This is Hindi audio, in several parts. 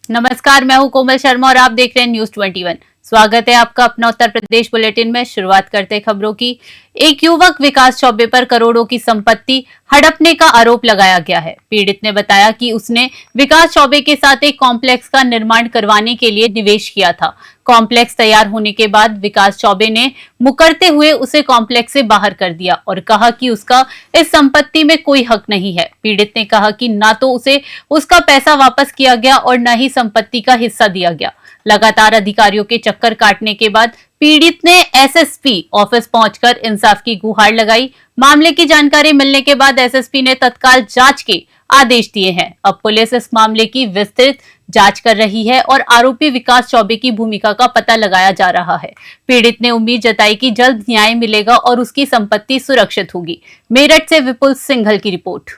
नमस्कार, मैं हूं कोमल शर्मा और आप देख रहे हैं न्यूज 21। स्वागत है आपका अपना उत्तर प्रदेश बुलेटिन में। शुरुआत करते हैं खबरों की। एक युवक विकास चौबे पर करोड़ों की संपत्ति हड़पने का आरोप लगाया गया है। पीड़ित ने बताया कि उसने विकास चौबे के साथ एक कॉम्प्लेक्स का निर्माण करवाने के लिए निवेश किया था। कॉम्प्लेक्स तैयार होने के बाद विकास चौबे ने मुकरते हुए उसे कॉम्प्लेक्स से बाहर कर दिया और कहा कि उसका इस संपत्ति में कोई हक नहीं है। पीड़ित ने कहा कि ना तो उसे उसका पैसा वापस किया गया और न ही संपत्ति का हिस्सा दिया गया। लगातार अधिकारियों के चक्कर काटने के बाद पीड़ित ने एसएसपी ऑफिस पहुंचकर इंसाफ की गुहार लगाई। मामले की जानकारी मिलने के बाद एसएसपी ने तत्काल जांच के आदेश दिए हैं। अब पुलिस इस मामले की विस्तृत जांच कर रही है और आरोपी विकास चौबे की भूमिका का पता लगाया जा रहा है। पीड़ित ने उम्मीद जताई कि जल्द न्याय मिलेगा और उसकी संपत्ति सुरक्षित होगी। मेरठ से विपुल सिंघल की रिपोर्ट।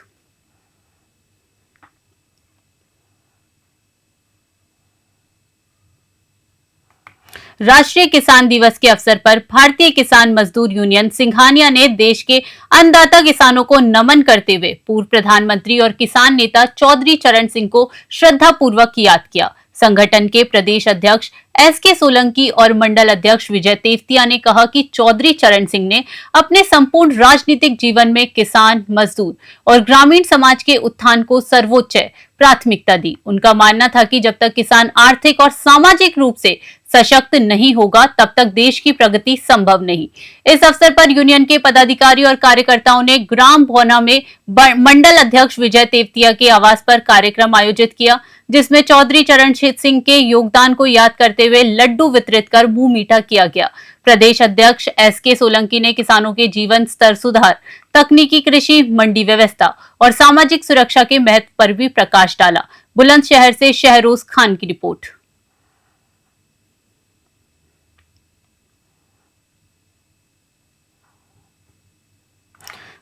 राष्ट्रीय किसान दिवस के अवसर पर भारतीय किसान मजदूर यूनियन सिंघानिया ने देश के अन्नदाता किसानों को नमन करते हुए पूर्व प्रधानमंत्री और किसान नेता चौधरी चरण सिंह को श्रद्धापूर्वक याद किया। संगठन के प्रदेश अध्यक्ष एसके सोलंकी और मंडल अध्यक्ष विजय तेवतिया ने कहा कि चौधरी चरण सिंह ने अपने संपूर्ण राजनीतिक जीवन में किसान, मजदूर और ग्रामीण समाज के उत्थान को सर्वोच्च प्राथमिकता दी। उनका मानना था कि जब तक किसान आर्थिक और सामाजिक रूप से सशक्त नहीं होगा तब तक देश की प्रगति संभव नहीं। इस अवसर पर यूनियन के पदाधिकारी और कार्यकर्ताओं ने ग्राम भौना में मंडल अध्यक्ष विजय तेवतिया के आवास पर कार्यक्रम आयोजित किया, जिसमें चौधरी चरण सिंह के योगदान को याद करते हुए लड्डू वितरित कर मुंह मीठा किया गया। प्रदेश अध्यक्ष एसके सोलंकी ने किसानों के जीवन स्तर सुधार, तकनीकी कृषि, मंडी व्यवस्था और सामाजिक सुरक्षा के महत्व पर भी प्रकाश डाला। बुलंदशहर से शहरोज खान की रिपोर्ट।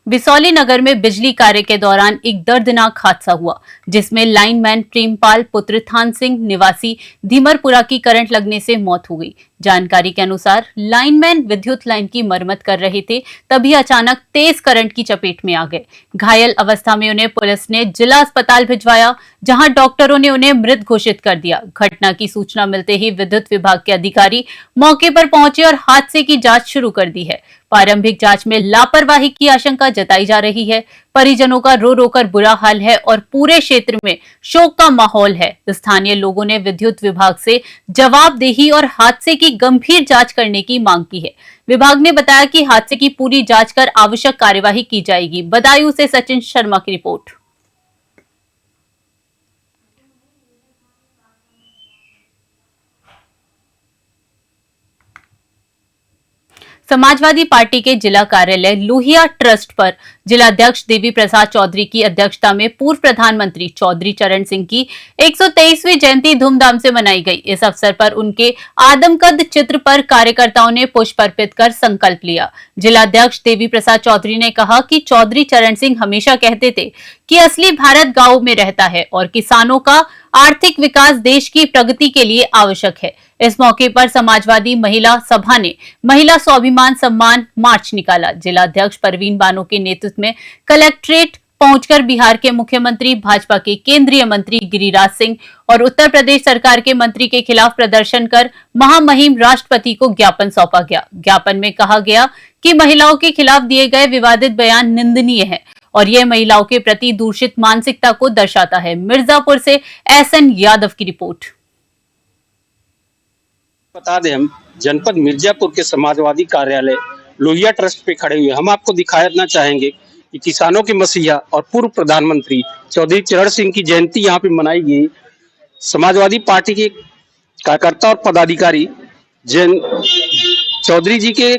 बिसौली नगर में बिजली कार्य के दौरान एक दर्दनाक हादसा हुआ, जिसमें लाइनमैन प्रेमपाल पुत्र थान सिंह निवासी धीमरपुरा की करंट लगने से मौत हो गई। जानकारी के अनुसार लाइनमैन विद्युत लाइन की मरम्मत कर रहे थे, तभी अचानक तेज करंट की चपेट में आ गए। घायल अवस्था में उन्हें पुलिस ने जिला अस्पताल भिजवाया, जहां डॉक्टरों ने उन्हें मृत घोषित कर दिया। घटना की सूचना मिलते ही विद्युत विभाग के अधिकारी मौके पर पहुंचे और हादसे की जांच शुरू कर दी है। प्रारंभिक जांच में लापरवाही की आशंका जताई जा रही है। परिजनों का रो रो कर बुरा हाल है और पूरे क्षेत्र में शोक का माहौल है। स्थानीय लोगों ने विद्युत विभाग से जवाबदेही और हादसे की गंभीर जांच करने की मांग की है। विभाग ने बताया कि हादसे की पूरी जांच कर आवश्यक कार्यवाही की जाएगी। बदायूं से सचिन शर्मा की रिपोर्ट। समाजवादी पार्टी के जिला कार्यालय लोहिया ट्रस्ट पर जिलाध्यक्ष देवी प्रसाद चौधरी की अध्यक्षता में पूर्व प्रधानमंत्री चौधरी चरण सिंह की 123वीं जयंती धूमधाम से मनाई गई। इस अवसर पर उनके आदमकद चित्र पर कार्यकर्ताओं ने पुष्प अर्पित कर संकल्प लिया। जिलाध्यक्ष देवी प्रसाद चौधरी ने कहा कि चौधरी चरण सिंह हमेशा कहते थे कि असली भारत गांव में रहता है और किसानों का आर्थिक विकास देश की प्रगति के लिए आवश्यक है। इस मौके पर समाजवादी महिला सभा ने महिला स्वाभिमान सम्मान मार्च निकाला। जिलाध्यक्ष परवीन बानो के नेतृत्व में कलेक्ट्रेट पहुंचकर बिहार के मुख्यमंत्री, भाजपा के केंद्रीय मंत्री गिरिराज सिंह और उत्तर प्रदेश सरकार के मंत्री के खिलाफ प्रदर्शन कर महामहिम राष्ट्रपति को ज्ञापन सौंपा गया। ज्ञापन में कहा गया कि महिलाओं के खिलाफ दिए गए विवादित बयान निंदनीय है और यह महिलाओं के प्रति दूषित मानसिकता को दर्शाता है। मिर्जापुर से एसएन यादव की रिपोर्ट। बता दें, हम जनपद मिर्जापुर के समाजवादी कार्यालय लोहिया ट्रस्ट पे खड़े हुए हम आपको दिखाना चाहेंगे कि किसानों के मसीहा और पूर्व प्रधानमंत्री चौधरी चरण सिंह की जयंती यहाँ पे मनाई गई। समाजवादी पार्टी के कार्यकर्ता और पदाधिकारी चौधरी जी के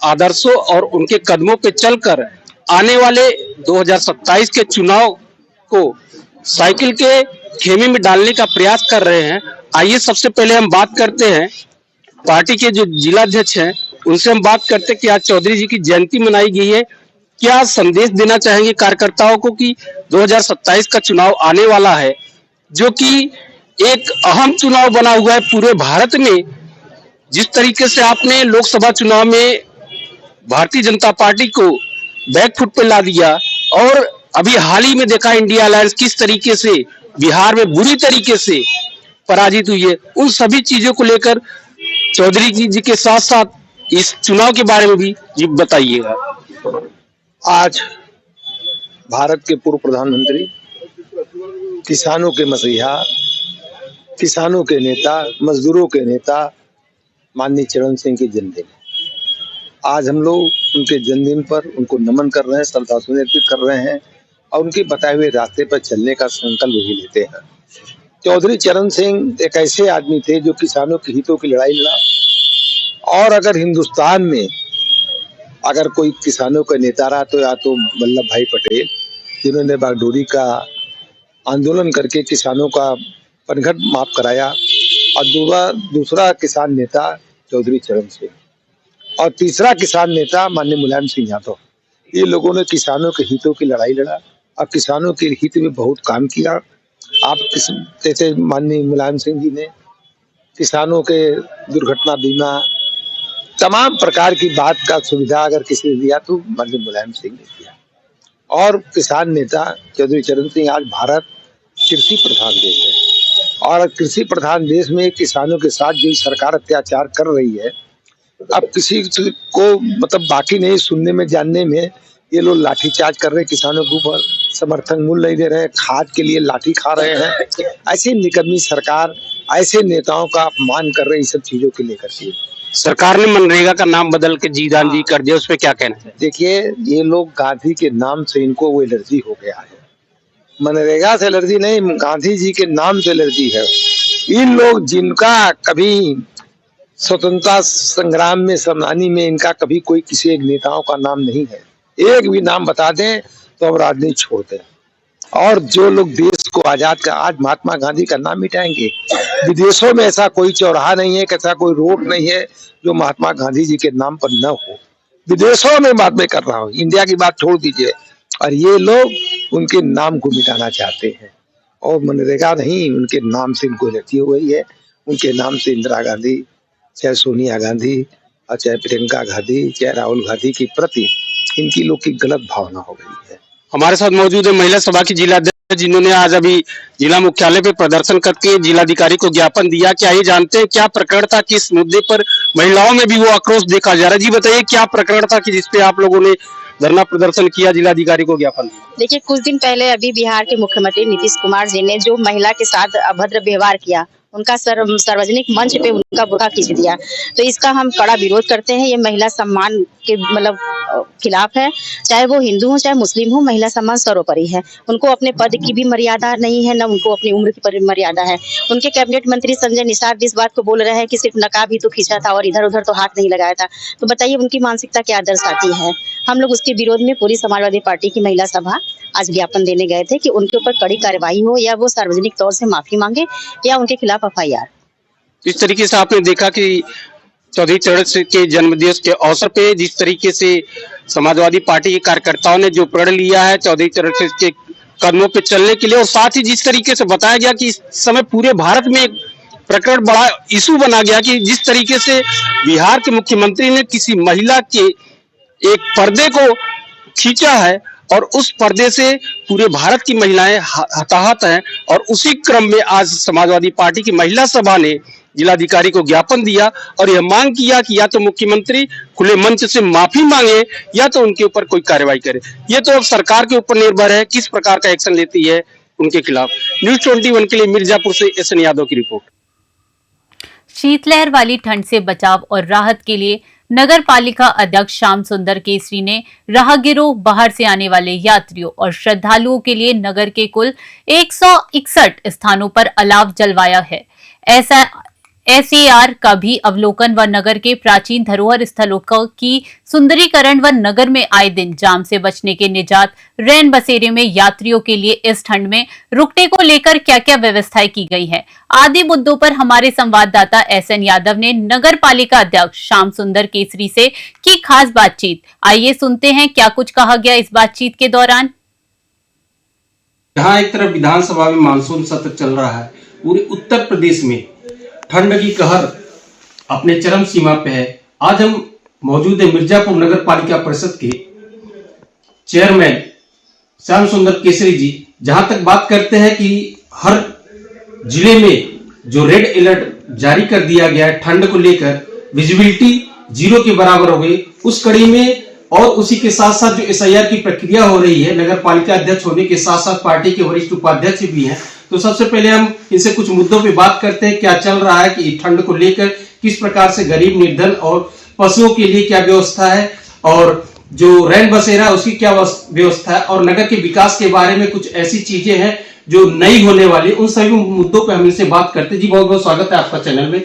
आदर्शों और उनके कदमों पे चलकर आने वाले 2027 के चुनाव को साइकिल के खेमे में डालने का प्रयास कर रहे हैं। आइए सबसे पहले हम बात करते हैं पार्टी के जो जिलाध्यक्ष हैं, उनसे हम बात करते हैं कि आज चौधरी जी की जयंती मनाई गई है। क्या संदेश देना चाहेंगे कार्यकर्ताओं को कि 2027 का चुनाव आने वाला है, जो कि एक अहम चुनाव बना हुआ है पूरे भारत में। जिस तरीके से आपने लोकसभा चुनाव में भारतीय जनता पार्टी को बैकफुट पे ला दिया और अभी हाल ही में देखा इंडिया अलायंस किस तरीके से बिहार में बुरी तरीके से पराजित हुई है, उन सभी चीजों को लेकर चौधरी जी के साथ साथ इस चुनाव के बारे में भी जी बताइएगा। आज भारत के पूर्व प्रधानमंत्री, किसानों के मसीहा, किसानों के नेता, मजदूरों के नेता माननीय चरण सिंह के जन्मदिन। आज हम लोग उनके जन्मदिन पर उनको नमन कर रहे हैं, श्रद्धासुमन अर्पित कर रहे हैं और उनके बताए हुए रास्ते पर चलने का संकल्प भी लेते हैं। चौधरी चरण सिंह एक ऐसे आदमी थे जो किसानों के हितों की लड़ाई लड़ा, और अगर हिंदुस्तान में अगर कोई किसानों का नेता रहा तो या तो वल्लभ भाई पटेल, जिन्होंने बागडोरी का आंदोलन करके किसानों का पनघट माफ कराया, और दूसरा किसान नेता चौधरी चरण सिंह, और तीसरा किसान नेता माननीय मुलायम सिंह यादव। ये लोगों ने किसानों के हितों की लड़ाई लड़ा और किसानों के हित में बहुत काम किया। आप जैसे माननीय मुलायम सिंह जी ने किसानों के दुर्घटना बीमा, तमाम प्रकार की बात का सुविधा अगर किसी ने दिया तो माननीय मुलायम सिंह ने दिया। और किसान नेता चौधरी चरण सिंह, आज भारत कृषि प्रधान देश है और कृषि प्रधान देश में किसानों के साथ जो सरकार अत्याचार कर रही है, अब किसी को मतलब बाकी नहीं सुनने में जानने में ये लोग लाठीचार्ज कर रहे हैं किसानों के ऊपर, समर्थन मूल्य नहीं दे रहे हैं, खाद के लिए लाठी खा रहे हैं। ऐसी निकम्मी सरकार, ऐसे नेताओं का अपमान कर रहे हैं। इस सब चीजों के लेकर के सरकार ने मनरेगा का नाम बदल के जीदान जी कर दिया, उस पर क्या कहना है? देखिए, ये लोग गांधी के नाम से इनको वो एलर्जी हो गया है। मनरेगा से एलर्जी नहीं, गांधी जी के नाम से एलर्जी है। इन लोग जिनका कभी स्वतंत्रता संग्राम में, सेनानी में इनका कभी कोई किसी एक नेताओं का नाम नहीं है, एक भी नाम बता दें तो हम राजनीति छोड़ दें। और जो लोग देश को आजाद का, आज महात्मा गांधी का नाम मिटाएंगे। विदेशों में ऐसा कोई चौराहा नहीं है, ऐसा कोई रोड नहीं है जो महात्मा गांधी जी के नाम पर न हो। विदेशों में बात मैं कर रहा हूँ, इंडिया की बात छोड़ दीजिए। और ये लोग उनके नाम को मिटाना चाहते हैं, और मनरेगा नहीं, उनके नाम से इनको एलर्जी हो गई है। उनके नाम से इंदिरा गांधी, चाहे सोनिया गांधी और चाहे प्रियंका गांधी, चाहे राहुल गांधी की प्रति इनकी लोग की गलत भावना हो गई है। हमारे साथ मौजूद है महिला सभा की जिला अध्यक्ष, जिन्होंने आज अभी जिला मुख्यालय पे प्रदर्शन करके जिलाधिकारी को ज्ञापन दिया। क्या ये जानते हैं क्या प्रकरण था, किस मुद्दे पर महिलाओं में भी वो आक्रोश देखा जा रहा है? जी बताइए, क्या प्रकरण था कि जिसपे आप लोगों ने धरना प्रदर्शन किया, जिलाधिकारी को ज्ञापन दिया? देखिए, कुछ दिन पहले अभी बिहार के मुख्यमंत्री नीतीश कुमार जी ने जो महिला के साथ अभद्र व्यवहार किया, उनका सार्वजनिक मंच पे उनका बुर्का खींच दिया, तो इसका हम कड़ा विरोध करते हैं। ये महिला सम्मान के मतलब खिलाफ है। चाहे वो हिंदू हो चाहे मुस्लिम हो, महिला सम्मान सर्वोपरि है। उनको अपने पद की भी मर्यादा नहीं है, न उनको अपनी उम्र की मर्यादा है। उनके कैबिनेट मंत्री संजय निषाद इस बात को बोल रहे हैं कि सिर्फ नकाब ही तो खींचा था और इधर उधर तो हाथ नहीं लगाया था। तो बताइए उनकी मानसिकता क्या दर्शाती है? हम लोग उसके विरोध में पूरी समाजवादी पार्टी की महिला सभा आज ज्ञापन देने गए थे कि उनके ऊपर कड़ी कार्रवाई हो, या वो सार्वजनिक तौर से माफी मांगे, या उनके खिलाफ FIR। इस तरीके से आपने देखा कि चौधरी चरण सिंह के जन्मदिवस के अवसर पे जिस तरीके से समाजवादी पार्टी के कार्यकर्ताओं ने जो प्रण लिया है चौधरी चरण सिंह के कदमों पे चलने के लिए, और साथ ही जिस तरीके से बताया गया कि इस समय पूरे भारत में एक प्रकरण बड़ा इशू बना गया कि जिस तरीके से बिहार के मुख्यमंत्री ने किसी महिला के एक पर्दे को खींचा है और उस पर्दे से पूरे भारत की महिलाएं हताहत हैं। और उसी क्रम में आज समाजवादी पार्टी की महिला सभा ने जिलाधिकारी को ज्ञापन दिया और यह मांग किया कि या तो मुख्यमंत्री खुले मंच से माफी मांगे या तो उनके ऊपर कोई कार्रवाई करे। ये तो अब सरकार के ऊपर निर्भर है किस प्रकार का एक्शन लेती है उनके खिलाफ। न्यूज़ 21 के लिए मिर्जापुर से SN यादव की रिपोर्ट। शीतलहर वाली ठंड से बचाव और राहत के लिए नगर पालिका अध्यक्ष श्याम सुंदर केसरी ने राहगीरों, बाहर से आने वाले यात्रियों और श्रद्धालुओं के लिए नगर के कुल 161 स्थानों पर अलाव जलवाया है। ऐसा SAR का भी अवलोकन व नगर के प्राचीन धरोहर स्थलों की सुंदरीकरण व नगर में आए दिन जाम से बचने के निजात रैन बसेरे में यात्रियों के लिए इस ठंड में रुकने को लेकर क्या क्या व्यवस्थाएं की गई है, आदि मुद्दों पर हमारे संवाददाता SN यादव ने नगर पालिका अध्यक्ष श्याम सुंदर केसरी से की खास बातचीत। आइए सुनते हैं क्या कुछ कहा गया इस बातचीत के दौरान। यहाँ एक तरफ विधानसभा में मानसून सत्र चल रहा है, पूरे उत्तर प्रदेश में ठंड की कहर अपने चरम सीमा पे है। आज हम मौजूद है मिर्जापुर नगर पालिका परिषद के चेयरमैन श्याम सुंदर केसरी जी, जहां तक बात करते हैं कि हर जिले में जो रेड अलर्ट जारी कर दिया गया है ठंड को लेकर, विजिबिलिटी 0 के बराबर हो गई, उस कड़ी में और उसी के साथ साथ जो एसआईआर की प्रक्रिया हो रही है, नगर पालिका अध्यक्ष होने के साथ साथ पार्टी के वरिष्ठ उपाध्यक्ष भी हैं, तो सबसे पहले हम इनसे कुछ मुद्दों पे बात करते हैं। क्या चल रहा है कि ठंड को लेकर किस प्रकार से गरीब, निर्धन और पशुओं के लिए क्या व्यवस्था है, और जो रैन बसेरा है उसकी क्या व्यवस्था है, और नगर के विकास के बारे में कुछ ऐसी चीजें हैं जो नई होने वाली, उन सभी मुद्दों पे हम इनसे बात करते हैं। जी बहुत बहुत स्वागत है आपका चैनल में।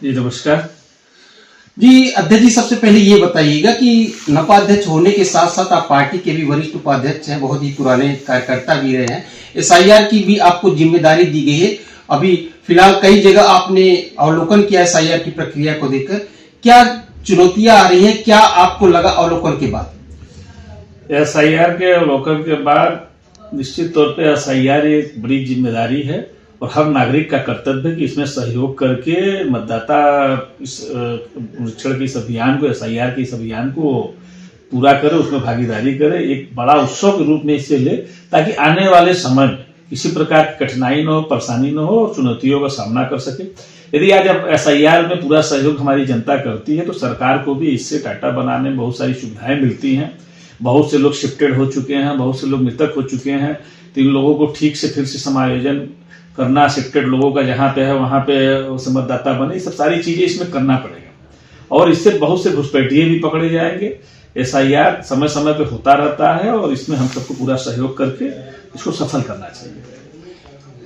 जी नमस्कार जी अध्यक्ष जी, सबसे पहले ये बताइएगा कि नपा अध्यक्ष होने के साथ साथ आप पार्टी के भी वरिष्ठ उपाध्यक्ष हैं, बहुत ही पुराने कार्यकर्ता भी रहे हैं, एसआईआर की भी आपको जिम्मेदारी दी गई है। अभी फिलहाल कई जगह आपने अवलोकन किया एसआईआर की प्रक्रिया को देखकर, क्या चुनौतियां आ रही हैं, क्या आपको लगा अवलोकन के बाद? एसआईआर के अवलोकन के बाद निश्चित तौर पे एसआईआर एक बड़ी जिम्मेदारी है और हर नागरिक का कर्तव्य है कि इसमें सहयोग करके मतदाता इस निरीक्षण के इस अभियान को, एसआईआर के इस अभियान को पूरा करे, उसमें भागीदारी करे, एक बड़ा उत्सव के रूप में इसे ले, ताकि आने वाले समय में किसी प्रकार की कठिनाई न हो, परेशानी न हो और चुनौतियों का सामना कर सके। यदि आज एसआईआर में पूरा सहयोग हमारी जनता करती है तो सरकार को भी इससे डाटा बनाने में बहुत सारी सुविधाएं मिलती हैं। बहुत से लोग शिफ्टेड हो चुके हैं, बहुत से लोग मृतक हो चुके हैं, तो इन लोगों को ठीक से फिर से समायोजन करना, शिफ्टेड लोगों का जहाँ पे है वहां पे मतदाता बने, ये सब सारी चीजें इसमें करना पड़ेगा। और इससे बहुत से घुसपैठिए भी पकड़े जाएंगे। एसआईआर समय समय पे होता रहता है और इसमें हम सबको पूरा सहयोग करके इसको सफल करना चाहिए।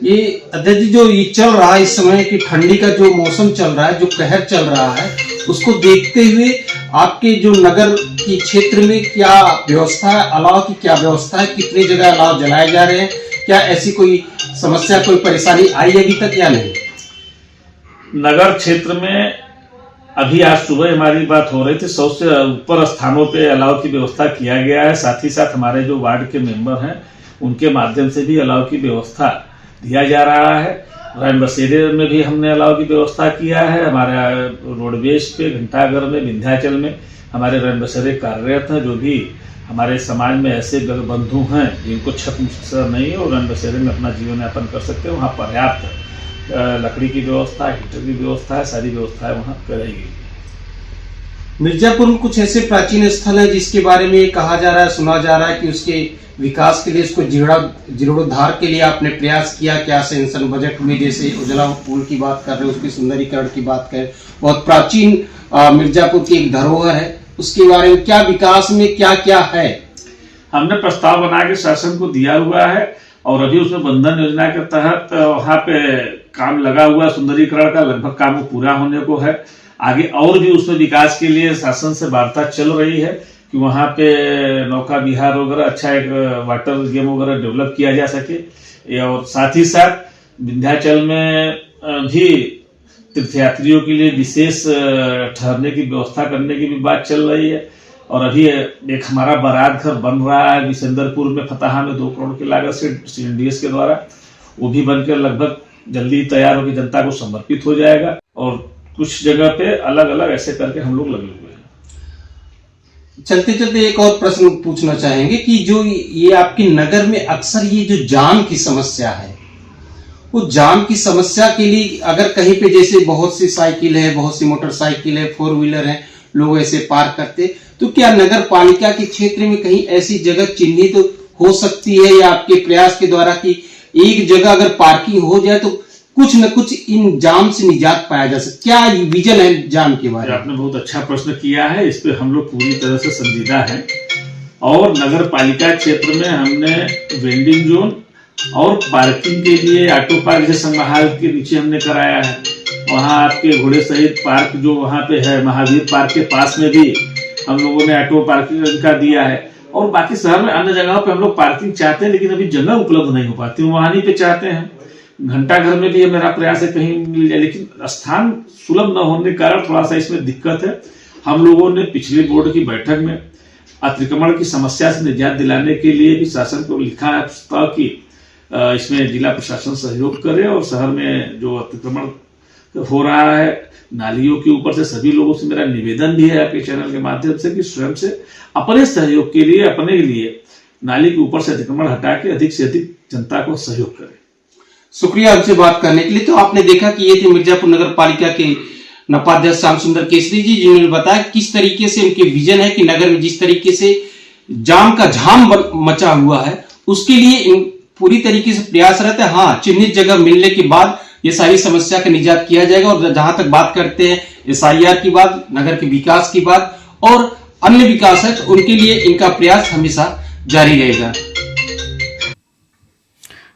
ये अध्यक्ष जी, जो ये चल रहा है इस समय की ठंडी का जो मौसम चल रहा है, जो कहर चल रहा है, उसको देखते हुए आपके जो नगर की क्षेत्र में क्या व्यवस्था है, अलाव की क्या व्यवस्था है, कितनी जगह अलाव जलाए जा रहे हैं, क्या ऐसी कोई समस्या, कोई परेशानी आई अभी तक या नहीं? नगर क्षेत्र में अभी आज सुबह हमारी बात हो रही थी, 100 से ऊपर स्थानों पे अलाव की व्यवस्था किया गया है। साथ ही साथ हमारे जो वार्ड के मेंबर हैं उनके माध्यम से भी अलाव की व्यवस्था दिया जा रहा है। रैन बसेरे में भी हमने अलाव की व्यवस्था किया है। हमारे रोडवेज पे, घंटाघर में, विंध्याचल में हमारे रैन बसेरे कार्यरत हैं। जो भी हमारे समाज में ऐसे बंधु हैं जिनको छत नहीं है और रैन बसेरे में अपना जीवन यापन कर सकते हैं, वहाँ पर्याप्त लकड़ी की व्यवस्था, हीटर की व्यवस्था है, सारी व्यवस्थाएं वहाँ कराई गई। मिर्जापुर में कुछ ऐसे प्राचीन स्थल है जिसके बारे में कहा जा रहा है, सुना जा रहा है कि उसके विकास के लिए, उसको जीर्णोद्धार के लिए आपने प्रयास किया, क्या सेंसन बजट में, जैसे उजला पुल की बात कर रहे हैं, उसके सुंदरीकरण की बात करें, बहुत प्राचीन मिर्जापुर की एक धरोहर है, उसके बारे में क्या विकास में क्या क्या है? हमने प्रस्ताव बना के शासन को दिया हुआ है और अभी उसमें बंधन योजना के तहत वहाँ पे काम लगा हुआ, सुंदरीकरण का लगभग काम पूरा होने को है। आगे और भी उसमें विकास के लिए शासन से वार्ता चल रही है कि वहाँ पे नौका विहार वगैरह, अच्छा एक वाटर गेम वगैरह डेवलप किया जा सके। और साथ ही साथ विंध्याचल में भी तीर्थयात्रियों के लिए विशेष ठहरने की व्यवस्था करने की भी बात चल रही है। और अभी एक हमारा बारात घर बन रहा है विशेंद्रपुर में, फताहा में 2 करोड़ की लागत से CNDS के द्वारा, वो भी बनकर लगभग जल्दी तैयार होकर जनता को समर्पित हो जाएगा। और कुछ जगह पे अलग अलग ऐसे करके हम लोग लगे हुए हैं। चलते चलते एक और प्रश्न पूछना चाहेंगे कि जो ये आपके नगर में अक्सर ये जो जाम की समस्या है, वो जाम की समस्या के लिए अगर कहीं पे जैसे बहुत सी साइकिल है, बहुत सी मोटरसाइकिल है, 4 व्हीलर है, लोग ऐसे पार्क करते, तो क्या नगर पालिका के क्षेत्र में कहीं ऐसी जगह चिन्हित हो सकती है या आपके प्रयास के द्वारा कि एक जगह अगर पार्किंग हो जाए तो कुछ न कुछ इन जाम से निजात पाया जा सकता? क्या विजन है जाम के बारे में? आपने बहुत अच्छा प्रश्न किया है, इस पे हम लोग पूरी तरह से संजीदा हैं। और नगर पालिका क्षेत्र में हमने वेंडिंग जोन और पार्किंग के लिए ऑटो पार्क जैसे संगमहाल के नीचे हमने कराया है। वहाँ आपके घोड़े सहित पार्क जो वहाँ पे है, महावीर पार्क के पास में भी हम लोगों ने ऑटो पार्किंग का दिया है। और बाकी शहर में अन्य जगहों पे हम लोग पार्किंग चाहते हैं, लेकिन अभी जगह उपलब्ध नहीं हो पाती, वहाँ नहीं पे चाहते हैं। घंटाघर में भी मेरा प्रयास है कहीं मिल जाए, लेकिन स्थान सुलभ न होने के कारण थोड़ा सा इसमें दिक्कत है। हम लोगों ने पिछले बोर्ड की बैठक में अतिक्रमण की समस्या से निजात दिलाने के लिए भी शासन को लिखा है प्रस्ताव की इसमें जिला प्रशासन सहयोग करे और शहर में जो अतिक्रमण हो रहा है नालियों के ऊपर से, सभी लोगों से मेरा निवेदन भी है आपके चैनल के माध्यम से कि स्वयं से अपने सहयोग के लिए, अपने लिए नाली के ऊपर से अतिक्रमण हटा के अधिक से अधिक जनता को सहयोग करें। शुक्रिया हमसे बात करने के लिए। तो आपने देखा कि ये थे मिर्जापुर नगर पालिका के नपाध्यक्ष श्याम सुंदर केसरी जी, जिन्होंने बताया किस तरीके से उनके विजन है कि नगर में जिस तरीके से जाम का झाम मचा हुआ है उसके लिए पूरी तरीके से प्रयास रहता है। हाँ, चिन्हित जगह मिलने के बाद ये सारी समस्या का निजात किया जाएगा। और जहां तक बात करते हैं SIR की बात, नगर के विकास की बात और अन्य विकास है, तो उनके लिए इनका प्रयास हमेशा जारी रहेगा।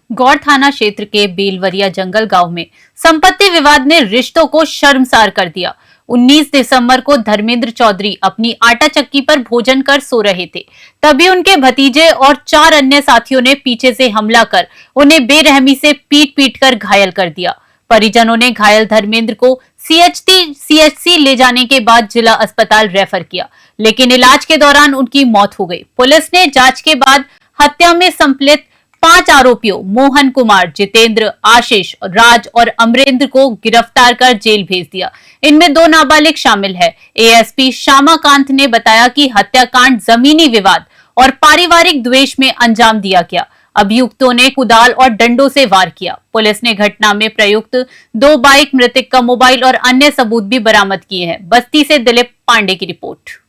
गौड़ थाना क्षेत्र के बेलवरिया जंगल गांव में संपत्ति विवाद ने रिश्तों को शर्मसार कर दिया। 19 दिसंबर को धर्मेंद्र चौधरी अपनी आटा चक्की पर भोजन कर सो रहे थे, तभी उनके भतीजे और 4 अन्य साथियों ने पीछे से हमला कर उन्हें बेरहमी से पीट कर घायल कर दिया। परिजनों ने घायल धर्मेंद्र को CHC ले जाने के बाद जिला अस्पताल रेफर किया, लेकिन इलाज के दौरान उनकी मौत हो गई। पुलिस ने जांच के बाद हत्या में संलिप्त 5 आरोपियों मोहन कुमार, जितेंद्र, आशीष, राज और अमरेंद्र को गिरफ्तार कर जेल भेज दिया। इनमें 2 नाबालिग शामिल है। ASP श्यामाकांत ने बताया कि हत्याकांड जमीनी विवाद और पारिवारिक द्वेष में अंजाम दिया गया। अभियुक्तों ने कुदाल और डंडों से वार किया। पुलिस ने घटना में प्रयुक्त 2 बाइक, मृतक का मोबाइल और अन्य सबूत भी बरामद किए हैं। बस्ती से दिलीप पांडे की रिपोर्ट।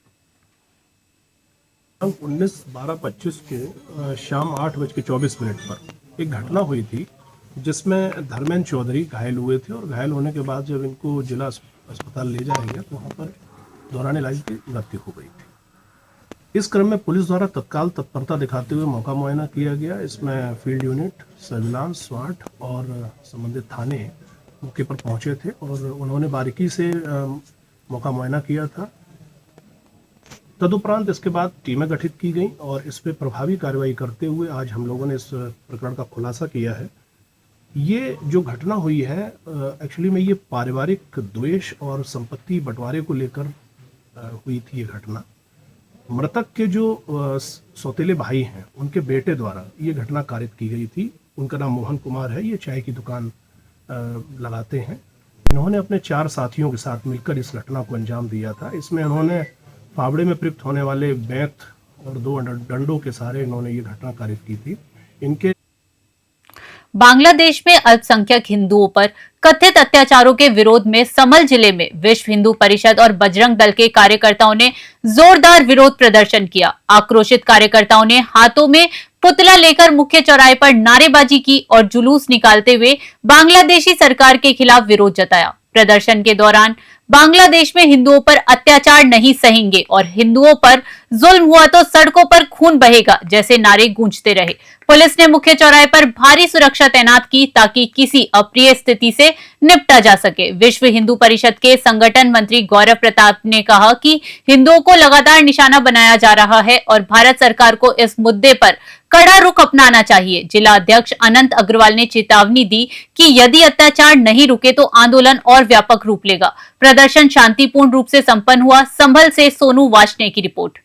19/12/25 के शाम 8:24 पर एक घटना हुई थी जिसमें धर्मेंद्र चौधरी घायल हुए थे, और घायल होने के बाद जब इनको जिला अस्पताल ले जाया गया तो वहाँ पर दौरान इलाज की मृत्यु हो गई थी। इस क्रम में पुलिस द्वारा तत्काल तत्परता दिखाते हुए मौका मुआयना किया गया। इसमें फील्ड यूनिट, सर्विलांस, स्वाट और संबंधित थाने मौके पर पहुंचे थे और उन्होंने बारीकी से मौका मुआयना किया था। तदुपरांत इसके बाद टीमें गठित की गई और इस पर प्रभावी कार्रवाई करते हुए आज हम लोगों ने इस प्रकरण का खुलासा किया है। ये जो घटना हुई है एक्चुअली में ये पारिवारिक द्वेष और संपत्ति बंटवारे को लेकर हुई थी ये घटना। मृतक के जो सौतेले भाई हैं उनके बेटे द्वारा ये घटना कारित की गई थी। उनका नाम मोहन कुमार है, ये चाय की दुकान लगाते हैं। इन्होंने अपने 4 साथियों के साथ मिलकर इस घटना को अंजाम दिया था। इसमें इन्होंने फावड़े में प्रयुक्त होने वाले बेंत और 2 डंडों के सहारे इन्होंने ये घटना कारित की थी। इनके बांग्लादेश में अल्पसंख्यक हिंदुओं पर कथित अत्याचारों के विरोध में समल जिले में विश्व हिंदू परिषद और बजरंग दल के कार्यकर्ताओं ने जोरदार विरोध प्रदर्शन किया। आक्रोशित कार्यकर्ताओं ने हाथों में पुतला लेकर मुख्य चौराहे पर नारेबाजी की और जुलूस निकालते हुए बांग्लादेशी सरकार के खिलाफ विरोध जताया। प्रदर्शन के दौरान बांग्लादेश में हिंदुओं पर अत्याचार नहीं सहेंगे और हिंदुओं पर जुल्म हुआ तो सड़कों पर खून बहेगा जैसे नारे गूंजते रहे। पुलिस ने मुख्य चौराहे पर भारी सुरक्षा तैनात की ताकि किसी अप्रिय स्थिति से निपटा जा सके। विश्व हिंदू परिषद के संगठन मंत्री गौरव प्रताप ने कहा कि हिंदुओं को लगातार निशाना बनाया जा रहा है और भारत सरकार को इस मुद्दे पर कड़ा रुख अपनाना चाहिए। जिला अध्यक्ष अनंत अग्रवाल ने चेतावनी दी कि यदि अत्याचार नहीं रुके तो आंदोलन और व्यापक रूप लेगा। प्रदर्शन शांतिपूर्ण रूप से संपन्न हुआ। संभल से सोनू वाजपेयी की रिपोर्ट।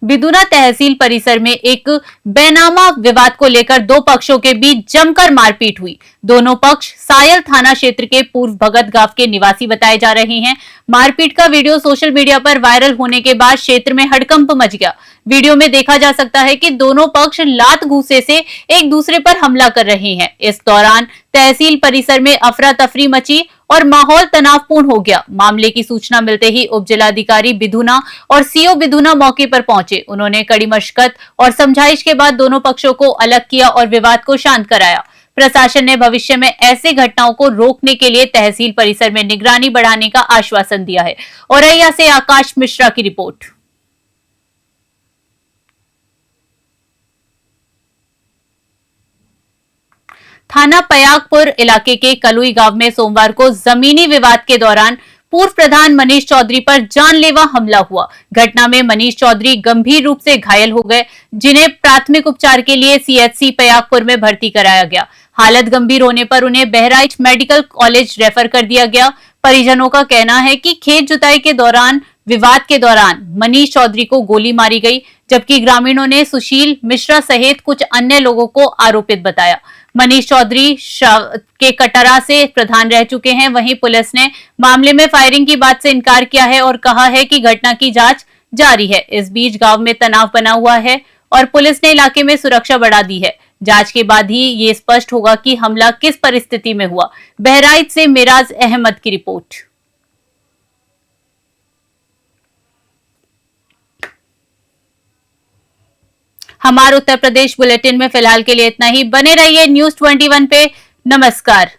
बिदुना तहसील परिसर में एक बेनामा विवाद को लेकर 2 पक्षों के बीच जमकर मारपीट हुई। दोनों पक्ष सायल थाना क्षेत्र के पूर्व भगत गांव के निवासी बताए जा रहे हैं। मारपीट का वीडियो सोशल मीडिया पर वायरल होने के बाद क्षेत्र में हड़कंप मच गया। वीडियो में देखा जा सकता है कि दोनों पक्ष लात घूंसे से एक दूसरे पर हमला कर रहे हैं। इस दौरान तहसील परिसर में अफरा तफरी मची और माहौल तनावपूर्ण हो गया। मामले की सूचना मिलते ही उप जिलाधिकारी बिधुना और CO बिधुना मौके पर पहुंचे। उन्होंने कड़ी मशक्कत और समझाइश के बाद दोनों पक्षों को अलग किया और विवाद को शांत कराया। प्रशासन ने भविष्य में ऐसे घटनाओं को रोकने के लिए तहसील परिसर में निगरानी बढ़ाने का आश्वासन दिया है। औरैया से आकाश मिश्रा की रिपोर्ट। थाना पयागपुर इलाके के कलुई गांव में सोमवार को जमीनी विवाद के दौरान पूर्व प्रधान मनीष चौधरी पर जानलेवा हमला हुआ। घटना में मनीष चौधरी गंभीर रूप से घायल हो गए, जिन्हें प्राथमिक उपचार के लिए CHC पयागपुर में भर्ती कराया गया। हालत गंभीर होने पर उन्हें बहराइच मेडिकल कॉलेज रेफर कर दिया गया। परिजनों का कहना है कि खेत जुताई के दौरान विवाद के दौरान मनीष चौधरी को गोली मारी गई, जबकि ग्रामीणों ने सुशील मिश्रा सहित कुछ अन्य लोगों को आरोपित बताया। मनीष चौधरी के कटरा से प्रधान रह चुके हैं। वहीं पुलिस ने मामले में फायरिंग की बात से इनकार किया है और कहा है कि घटना की जांच जारी है। इस बीच गांव में तनाव बना हुआ है और पुलिस ने इलाके में सुरक्षा बढ़ा दी है। जांच के बाद ही ये स्पष्ट होगा कि हमला किस परिस्थिति में हुआ। बहराइच से मिराज अहमद की रिपोर्ट। हमारे उत्तर प्रदेश बुलेटिन में फिलहाल के लिए इतना ही। बने रहिए न्यूज़ 21 पे। नमस्कार।